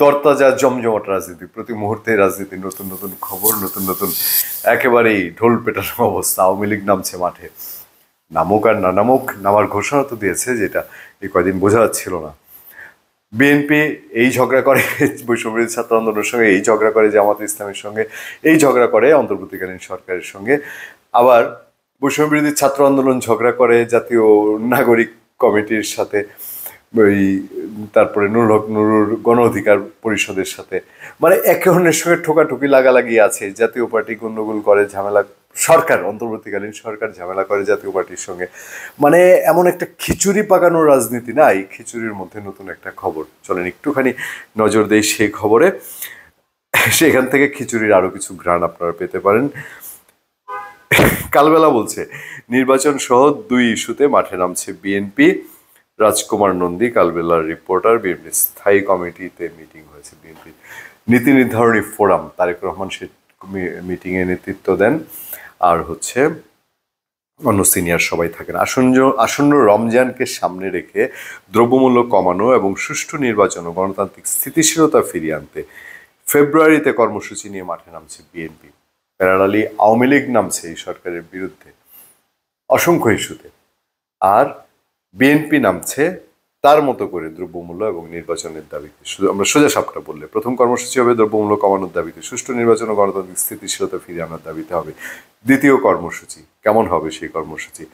তরতাজা জমজমাট রাজনীতি, প্রতি মুহূর্তে রাজনীতি, নতুন নতুন খবর, নতুন নতুন একেবারেই ঢোল পেটানো অবস্থা। আওয়ামী লীগ নামছে মাঠে, নামুক আর না নামুক, নামার ঘোষণা তো দিয়েছে, যেটা এই কয়দিন বোঝা যাচ্ছিল না। বিএনপি এই ঝগড়া করে বৈষম্যবিরোধী ছাত্র আন্দোলনের সঙ্গে, এই ঝগড়া করে জামাত ইসলামের সঙ্গে, এই ঝগড়া করে অন্তর্বর্তীকালীন সরকারের সঙ্গে, আবার বৈষম্যবিরোধী ছাত্র আন্দোলন ঝগড়া করে জাতীয় নাগরিক কমিটির সাথে, ওই তারপরে নুরুল হক নুরুর গণ অধিকার পরিষদের সাথে। মানে একে অন্যের সঙ্গে ঠোকাঠুকি লাগালাগি আছে। জাতীয় পার্টি গন্ডগোল করে, ঝামেলা, সরকার অন্তর্বর্তীকালীন সরকার ঝামেলা করে জাতীয় পার্টির সঙ্গে। মানে এমন একটা খিচুড়ি পাকানোর রাজনীতি না, এই খিচুড়ির মধ্যে নতুন একটা খবর। চলেন একটুখানি নজর দেই সেই খবরে, সেখান থেকে খিচুড়ির আরো কিছু ঘ্রাণ আপনারা পেতে পারেন। কালবেলা বলছে নির্বাচন সহ 2 ইস্যুতে মাঠে নামছে বিএনপি। রাজকুমার নন্দী, কালবেলার রিপোর্টার। বিএনপি স্থায়ী কমিটিতে মিটিং হয়েছে, বিএনপি নীতি নির্ধারণী ফোরাম, তারেক রহমান সে মিটিংয়ে নেতৃত্ব দেন। আর হচ্ছে অন্য সিনিয়র সবাই থাকেন। আসন্ন রমজানকে সামনে রেখে দ্রব্যমূল্য কমানো এবং সুষ্ঠু নির্বাচন ও গণতান্ত্রিক স্থিতিশীলতা ফিরিয়ে আনতে ফেব্রুয়ারিতে কর্মসূচি নিয়ে মাঠে নামছে বিএনপি। প্যারালালি আওয়ামী লীগ নামছে এই সরকারের বিরুদ্ধে অসংখ্য ইস্যুতে। আর বিএনপি নামছে তার মতো করে দ্রব্যমূল্য এবং নির্বাচনের দাবিতে। শুধু আমরা সোজা সাপটা বললে, প্রথম কর্মসূচি হবে দ্রব্যমূল্য কমানোর দাবিতে, সুষ্ঠু নির্বাচন ও গণতান্ত্রিক স্থিতিশীলতা ফিরিয়ে আনার দাবিতে হবে। দ্বিতীয় কর্মসূচি কেমন হবে? সেই কর্মসূচি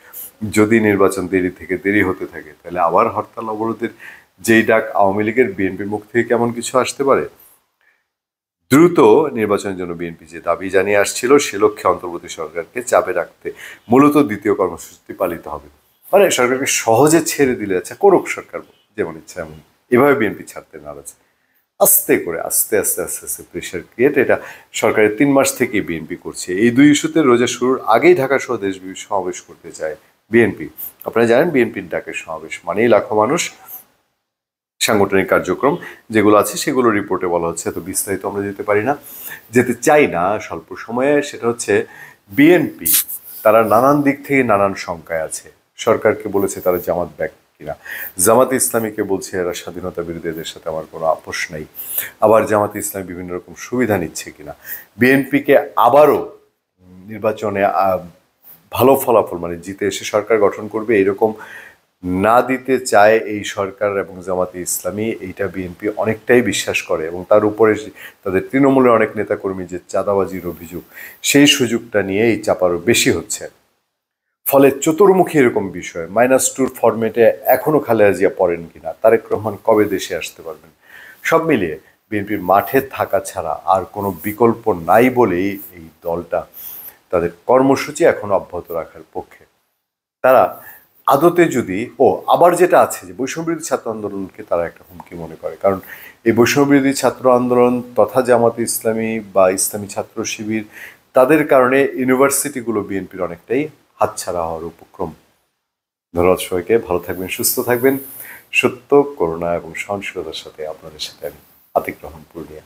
যদি নির্বাচন দেরি থেকে দেরি হতে থাকে, তাহলে আবার হরতাল অবরোধের যেই ডাক আওয়ামী লীগের, বিএনপির মুখ থেকে কেমন কিছু আসতে পারে? দ্রুত নির্বাচনের জন্য বিএনপি যে দাবি জানিয়ে আসছিল, সে লক্ষ্যে অন্তর্বর্তী সরকারকে চাপে রাখতে মূলত দ্বিতীয় কর্মসূচি পালিত হবে। মানে সরকারকে সহজে ছেড়ে দিলে, আচ্ছা করুক সরকার যেমন ইচ্ছা এমন, এভাবে বিএনপি ছাড়তে নারাজ। আস্তে করে আস্তে আস্তে আস্তে আস্তে প্রেশার ক্রিয়েট, এটা সরকারের 3 মাস থেকেই বিএনপি করছে। এই 2 ইস্যুতে রোজা শুরুর আগেই ঢাকা সহ দেশব্যাপী সমাবেশ করতে চায় বিএনপি। আপনারা জানেন বিএনপির ডাকে সমাবেশ মানেই লাখো মানুষ, সাংগঠনিক কার্যক্রম যেগুলো আছে সেগুলো রিপোর্টে বলা হচ্ছে। এত বিস্তারিত আমরা যেতে পারি না, যেতে চাই না স্বল্প সময়ে। সেটা হচ্ছে বিএনপি তারা নানান দিক থেকে নানান শঙ্কায় আছে। সরকারকে বলেছে তারা জামাত ব্যাক কিনা, জামাত ইসলামীকে বলছে এরা স্বাধীনতা বিরোধীদের সাথে আমার কোনো আপোষ নাই, আবার জামাত ইসলামী বিভিন্ন রকম সুবিধা নিচ্ছে কিনা, বিএনপিকে আবারও নির্বাচনে ভালো ফলাফল মানে জিতে এসে সরকার গঠন করবে এরকম না দিতে চায় এই সরকার এবং জামাতে ইসলামী। এইটা বিএনপি অনেকটাই বিশ্বাস করে, এবং তার উপরে তাদের তৃণমূলের অনেক নেতাকর্মী যে চাঁদাবাজির অভিযোগ, সেই সুযোগটা নিয়ে এই চাপ আরও বেশি হচ্ছে। ফলে চতুর্মুখী এরকম বিষয়, -2 ফরম্যাটে এখনও খালেদা জিয়া পড়েন কিনা, তারেক রহমান কবে দেশে আসতে পারবেন, সব মিলিয়ে বিএনপির মাঠে থাকা ছাড়া আর কোনো বিকল্প নাই বলেই এই দলটা তাদের কর্মসূচি এখন অব্যাহত রাখার পক্ষে। তারা আদতে যদি আবার যেটা আছে যে বৈষম্যবিরোধী ছাত্র আন্দোলনকে তারা একটা হুমকি মনে করে, কারণ এই বৈষম্যবিরোধী ছাত্র আন্দোলন তথা জামাতে ইসলামী বা ইসলামী ছাত্র শিবির, তাদের কারণে ইউনিভার্সিটিগুলো বিএনপির অনেকটাই হাতছাড়া হওয়ার উপক্রম। ধন্যবাদ সবাইকে, ভালো থাকবেন, সুস্থ থাকবেন। সত্য, করুণা এবং সহনশীলতার সাথে আপনাদের সাথে আমি আতিক রহমান পূর্ণিয়া।